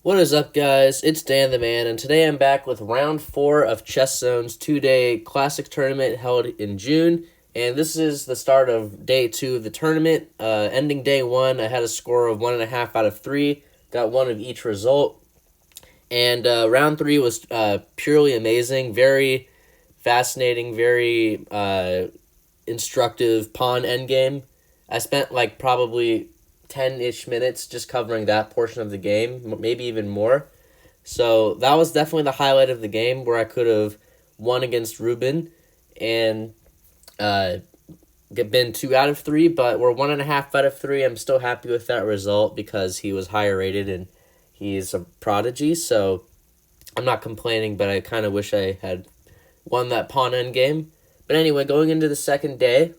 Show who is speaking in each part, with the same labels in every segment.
Speaker 1: What is up, guys? It's Dan the Man, and today I'm back with round 4 of Chess Zone's 2-day classic tournament held in June. And this is the start of day 2 of the tournament. Ending day 1, I had a score of 1.5 out of 3, got 1 of each result. And round 3 was purely amazing, very fascinating, very instructive pawn endgame. I spent probably 10-ish minutes just covering that portion of the game, maybe even more. So that was definitely the highlight of the game, where I could have won against Ruben and been 2 out of 3, but we're 1.5 out of 3. I'm still happy with that result because he was higher rated and he's a prodigy, so I'm not complaining, but I kind of wish I had won that pawn endgame. But anyway, going into the second day,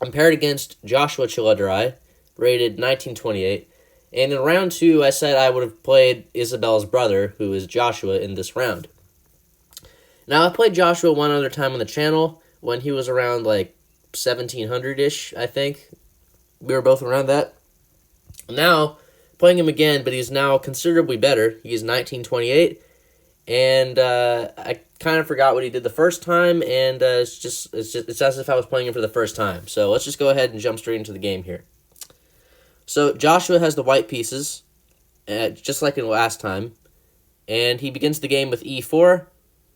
Speaker 1: I'm paired against Joshua Chelladorai, rated 1928, and in round 2, I said I would have played Isabelle's brother, who is Joshua, in this round. Now, I played Joshua one other time on the channel, when he was around, 1700-ish, I think. We were both around that. Now, playing him again, but he's now considerably better. He's 1928, and I kind of forgot what he did the first time, and it's as if I was playing him for the first time. So let's just go ahead and jump straight into the game here. So Joshua has the white pieces, just like in last time, and he begins the game with e4.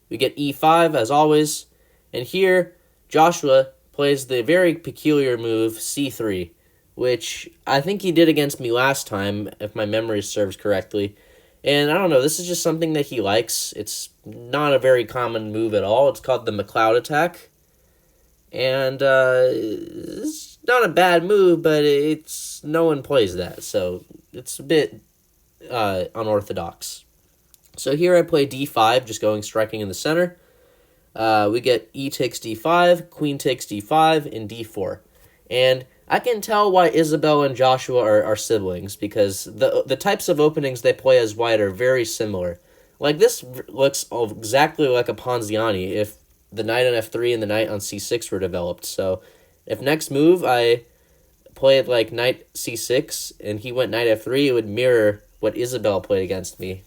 Speaker 1: We get e5, as always, and here Joshua plays the very peculiar move c3, which I think he did against me last time, if my memory serves correctly. And I don't know, this is just something that he likes. It's not a very common move at all. It's called the McLeod attack. And it's not a bad move, but no one plays that, so it's a bit unorthodox. So here I play d5, just striking in the center. We get e takes d5, queen takes d5, and d4. And I can tell why Isabelle and Joshua are siblings, because the types of openings they play as white are very similar. This looks exactly like a Ponziani if the knight on f3 and the knight on c6 were developed. So if next move I played knight c6 and he went knight f3, it would mirror what Isabelle played against me.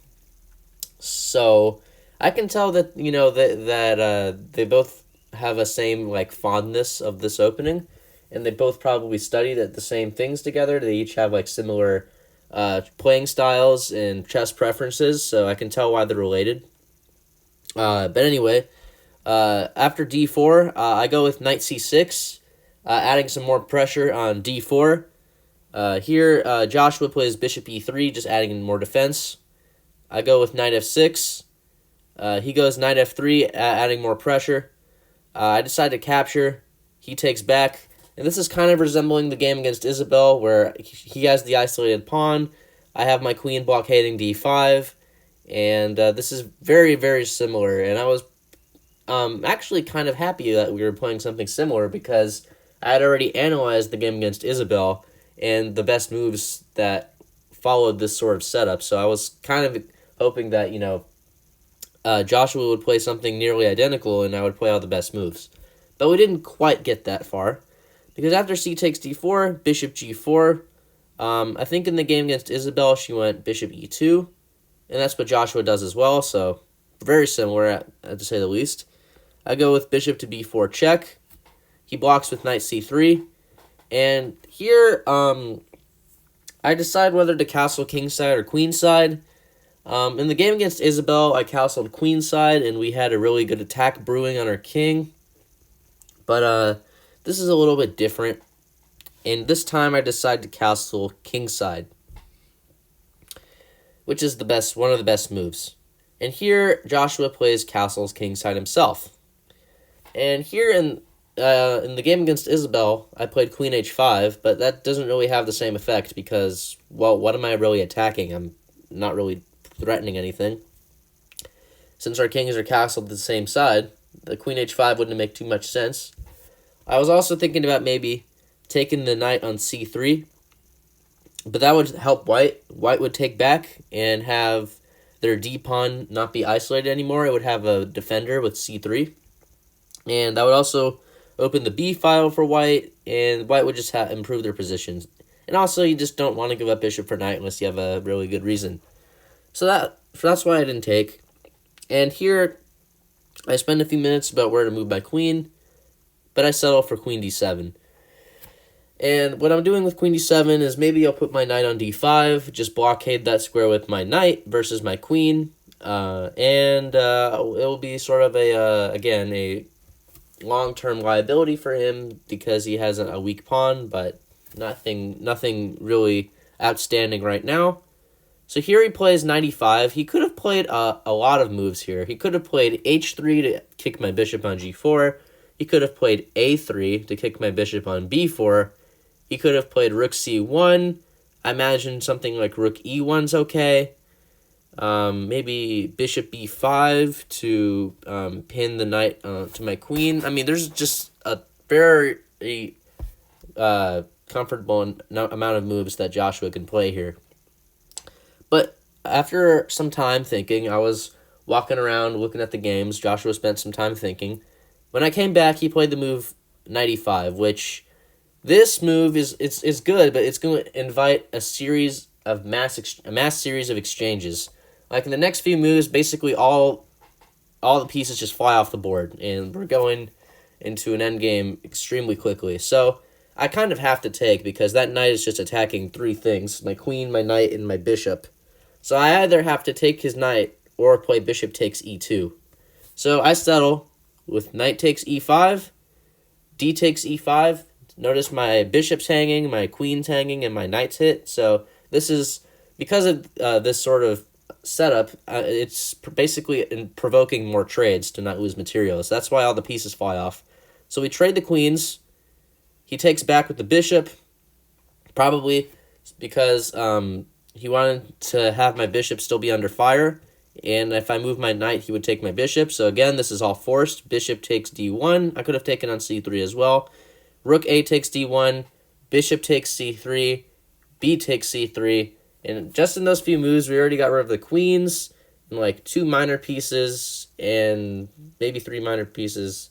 Speaker 1: So I can tell that that they both have a same fondness of this opening, and they both probably studied at the same things together. They each have similar playing styles and chess preferences, so I can tell why they're related. But anyway, after d4, I go with knight c6, adding some more pressure on d4. Here, Joshua plays bishop e3, just adding more defense. I go with knight f6. He goes knight f3, adding more pressure. I decide to capture. He takes back. And this is kind of resembling the game against Isabelle, where he has the isolated pawn. I have my queen blockading d5. And this is very, very similar. And I was actually kind of happy that we were playing something similar, because I had already analyzed the game against Isabelle and the best moves that followed this sort of setup. So I was kind of hoping that, Joshua would play something nearly identical and I would play all the best moves. But we didn't quite get that far, because after c takes d4, bishop g4, I think in the game against Isabelle, she went bishop e2, and that's what Joshua does as well, so very similar, to say the least. I go with bishop to b4 check. He blocks with knight c3, and here I decide whether to castle kingside or queenside. In the game against Isabelle, I castled queenside, and we had a really good attack brewing on our king. But this is a little bit different, and this time I decide to castle kingside, which is one of the best moves. And here Joshua plays castles kingside himself. And here in the game against Isabelle, I played queen h5, but that doesn't really have the same effect because, well, what am I really attacking? I'm not really threatening anything. Since our kings are castled to the same side, the queen h5 wouldn't make too much sense. I was also thinking about maybe taking the knight on c3, but that would help white. White would take back and have their d-pawn not be isolated anymore. It would have a defender with c3, and that would also open the b file for white, and white would just improve their positions. And also, you just don't want to give up bishop for knight unless you have a really good reason. So that's why I didn't take. And here, I spend a few minutes about where to move my queen, but I settle for queen d7. And what I'm doing with queen d7 is maybe I'll put my knight on d5, just blockade that square with my knight versus my queen, and it will be sort of again, a long-term liability for him because he has a weak pawn, but nothing really outstanding right now. So here he plays knight e5. He could have played a lot of moves here. He could have played h3 to kick my bishop on g4. He could have played a3 to kick my bishop on b4. He could have played rook c1. I imagine something like rook e1's okay. Maybe bishop b5 to pin the knight to my queen. I mean, there's just a very comfortable amount of moves that Joshua can play here. But after some time thinking, I was walking around looking at the games. Joshua spent some time thinking. When I came back, he played the move knight e5, which this move is good, but it's going to invite a mass series of exchanges. Like in the next few moves, basically all the pieces just fly off the board, and we're going into an endgame extremely quickly. So I kind of have to take because that knight is just attacking three things: my queen, my knight, and my bishop. So I either have to take his knight or play bishop takes e2. So I settle with knight takes e5, d takes e5. Notice my bishop's hanging, my queen's hanging, and my knight's hit. So this is, because of this sort of setup, it's basically provoking more trades to not lose materials. That's why all the pieces fly off. So we trade the queens. He takes back with the bishop, probably because he wanted to have my bishop still be under fire. And if I move my knight, he would take my bishop. So again, this is all forced. Bishop takes d1. I could have taken on c3 as well. Rook a takes d1. Bishop takes c3. B takes c3. And just in those few moves, we already got rid of the queens and like two minor pieces and maybe three minor pieces,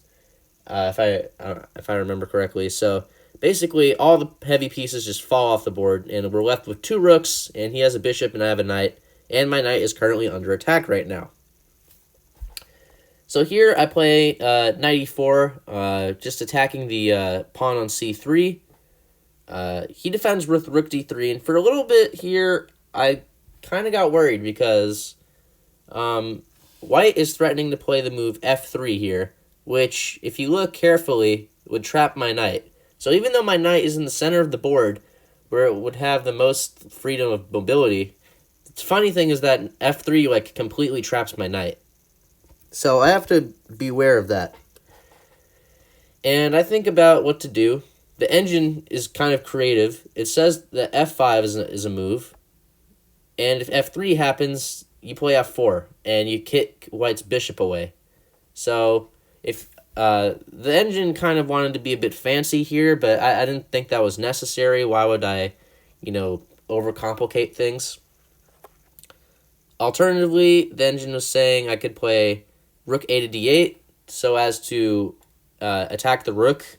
Speaker 1: if I remember correctly. So basically, all the heavy pieces just fall off the board, and we're left with two rooks, and he has a bishop, and I have a knight, and my knight is currently under attack right now. So here I play knight e4, just attacking the pawn on c3. He defends with rook d3, and for a little bit here, I kind of got worried because white is threatening to play the move f3 here, which, if you look carefully, would trap my knight. So even though my knight is in the center of the board, where it would have the most freedom of mobility, the funny thing is that f3 like completely traps my knight. So I have to beware of that. And I think about what to do. The engine is kind of creative. It says that f5 is a move. And if f3 happens, you play f4, and you kick white's bishop away. So if the engine kind of wanted to be a bit fancy here, but I didn't think that was necessary. Why would I, overcomplicate things? Alternatively, the engine was saying I could play rook a to d8 so as to attack the rook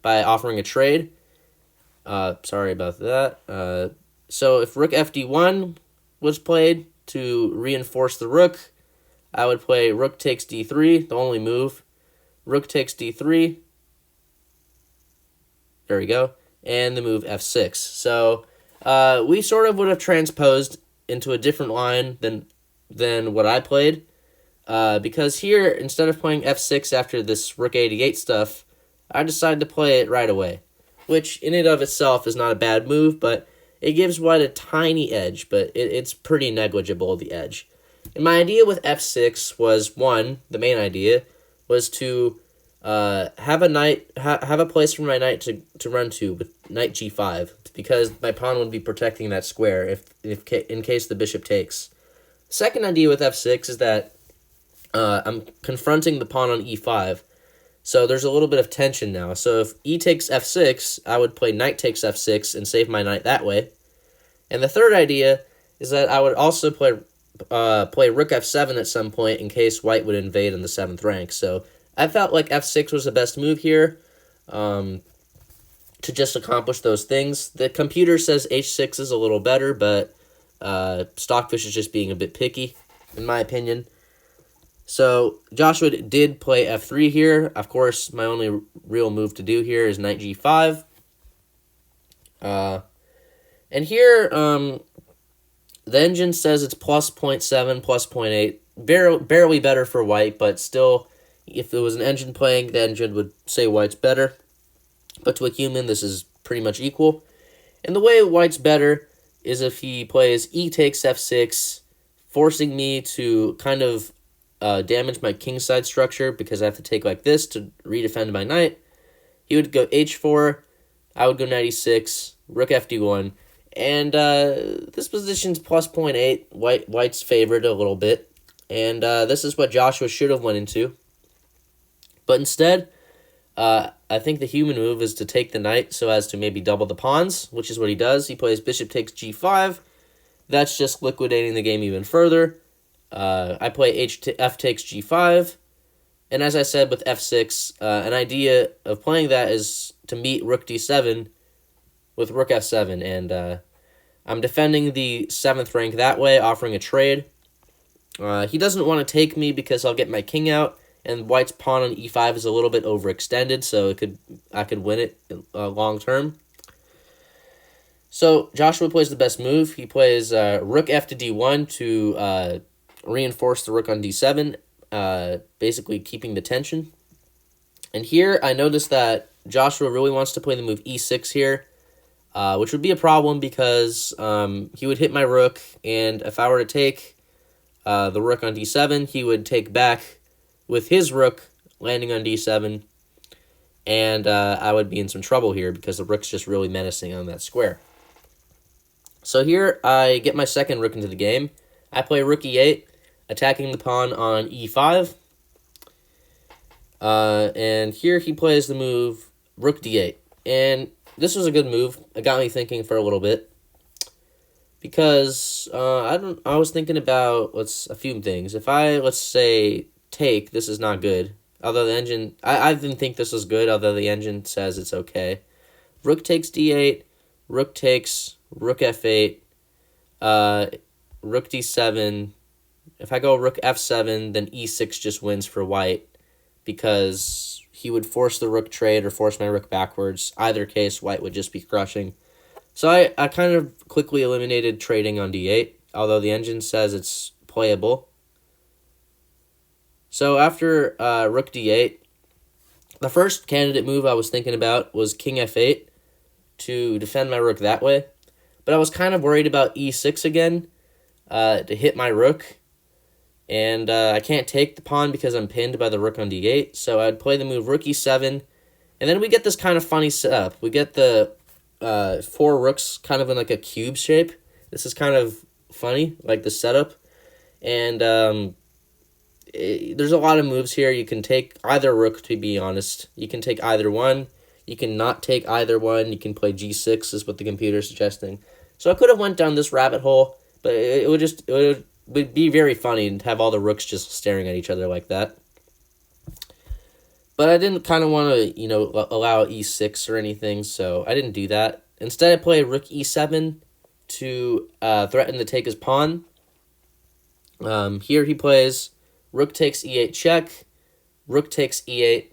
Speaker 1: by offering a trade. Sorry about that. So if rook fd1 was played to reinforce the rook, I would play rook takes d3, the only move. Rook takes d3. There we go. And the move f6. So we sort of would have transposed into a different line than what I played. Because here, instead of playing f6 after this rook a d8 stuff, I decided to play it right away. Which, in and of itself, is not a bad move, but it gives white a tiny edge, but it's pretty negligible, the edge. And my idea with f6 was, the main idea, was to have a place for my knight to run to with knight g5, because my pawn would be protecting that square if in case the bishop takes. Second idea with f6 is that I'm confronting the pawn on e5, so there's a little bit of tension now. So if e takes f6, I would play knight takes f6 and save my knight that way. And the third idea is that I would also play rook f7 at some point in case white would invade in the 7th rank. So I felt like f6 was the best move here to just accomplish those things. The computer says h6 is a little better, but Stockfish is just being a bit picky, in my opinion. So Joshua did play f3 here. Of course, my only real move to do here is knight g5. And here, the engine says it's plus 0.7, plus 0.8. Barely better for white, but still, if there was an engine playing, the engine would say white's better. But to a human, this is pretty much equal. And the way white's better is if he plays e takes f6, forcing me to kind of damage my kingside structure because I have to take like this to redefend my knight. He would go h4, I would go knight e6, rook fd1, and this position's plus 0.8. White's favored a little bit, and this is what Joshua should have went into. But instead, I think the human move is to take the knight so as to maybe double the pawns, which is what he does. He plays bishop takes g5. That's just liquidating the game even further. I play f takes g5. And as I said with f6, an idea of playing that is to meet rook d7 with rook f7. And I'm defending the 7th rank that way, offering a trade. He doesn't want to take me because I'll get my king out. And white's pawn on e5 is a little bit overextended, so I could win it long term. So Joshua plays the best move. He plays rook f to d1 to reinforce the rook on d7, basically keeping the tension. And here I noticed that Joshua really wants to play the move e6 here, which would be a problem because he would hit my rook, and if I were to take the rook on d7, he would take back with his rook landing on d7, and I would be in some trouble here because the rook's just really menacing on that square. So here I get my second rook into the game. I play rook e8, attacking the pawn on e5. And here he plays the move rook d8. And this was a good move. It got me thinking for a little bit. Because I was thinking about a few things. If I, let's say, take, this is not good. Although the engine, I didn't think this was good, although the engine says it's okay. Rook takes d8, rook takes, rook f8, rook d7. If I go rook f7, then e6 just wins for white because he would force the rook trade or force my rook backwards. Either case, white would just be crushing. So I kind of quickly eliminated trading on d8, although the engine says it's playable. So after rook d8, the first candidate move I was thinking about was king f8 to defend my rook that way. But I was kind of worried about e6 again to hit my rook. And I can't take the pawn because I'm pinned by the rook on d8. So I'd play the move rook e7. And then we get this kind of funny setup. We get the 4 rooks kind of in like a cube shape. This is kind of funny, like the setup. And there's a lot of moves here. You can take either rook, to be honest. You can take either one. You can not take either one. You can play g6 is what the computer is suggesting. So I could have went down this rabbit hole, but it would be very funny to have all the rooks just staring at each other like that. But I didn't kind of want to, allow e6 or anything, so I didn't do that. Instead, I play rook e7 to threaten to take his pawn. Here he plays rook takes e8 check, rook takes e8.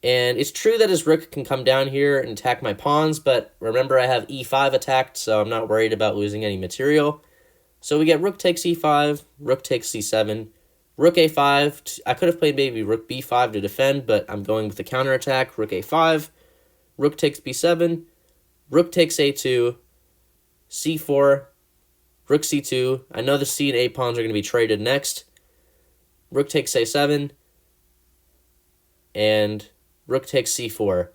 Speaker 1: And it's true that his rook can come down here and attack my pawns, but remember I have e5 attacked, so I'm not worried about losing any material. So we get rook takes e5, rook takes c7, rook a5. I could have played maybe rook b5 to defend, but I'm going with the counterattack. Rook a5, rook takes b7, rook takes a2, c4, rook c2. I know the c and a pawns are going to be traded next. Rook takes a7, and rook takes c4.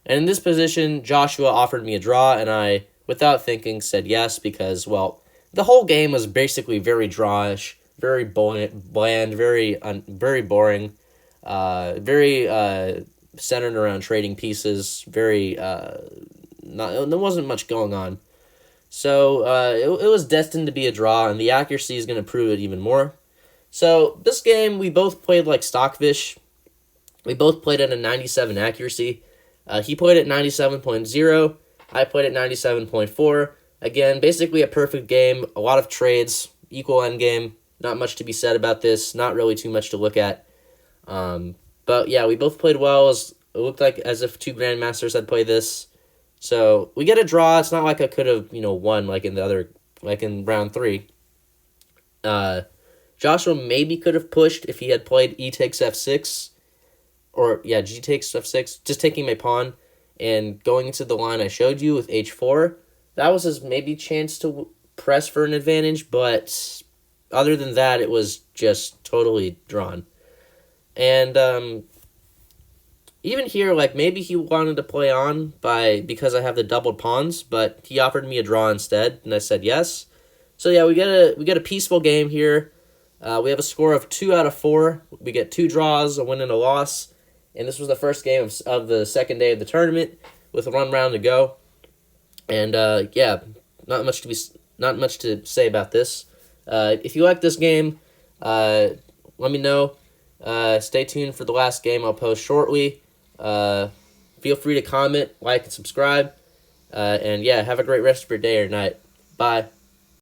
Speaker 1: And in this position, Joshua offered me a draw, and I, without thinking, said yes because, well, the whole game was basically very drawish, very bland, very boring, very centered around trading pieces, there wasn't much going on. So it was destined to be a draw, and the accuracy is going to prove it even more. So this game, we both played like Stockfish. We both played at a 97 accuracy. He played at 97.0. I played at 97.4. Again, basically a perfect game, a lot of trades, equal end game. Not much to be said about this. Not really too much to look at. But yeah, we both played well. It looked like as if two grandmasters had played this. So we get a draw. It's not like I could have won like in round 3. Joshua maybe could have pushed if he had played E takes F6, or yeah, G takes F6, just taking my pawn and going into the line I showed you with H4. That was his maybe chance to press for an advantage, but other than that, it was just totally drawn. And even here, like maybe he wanted to play on because I have the doubled pawns, but he offered me a draw instead, and I said yes. So yeah, we get a peaceful game here. We have a score of 2 out of 4. We get 2 draws, a win and a loss, and this was the first game of the second day of the tournament with 1 round to go. And yeah, not much to say about this. If you like this game, let me know. Stay tuned for the last game I'll post shortly. Feel free to comment, like, and subscribe. And yeah, have a great rest of your day or night. Bye.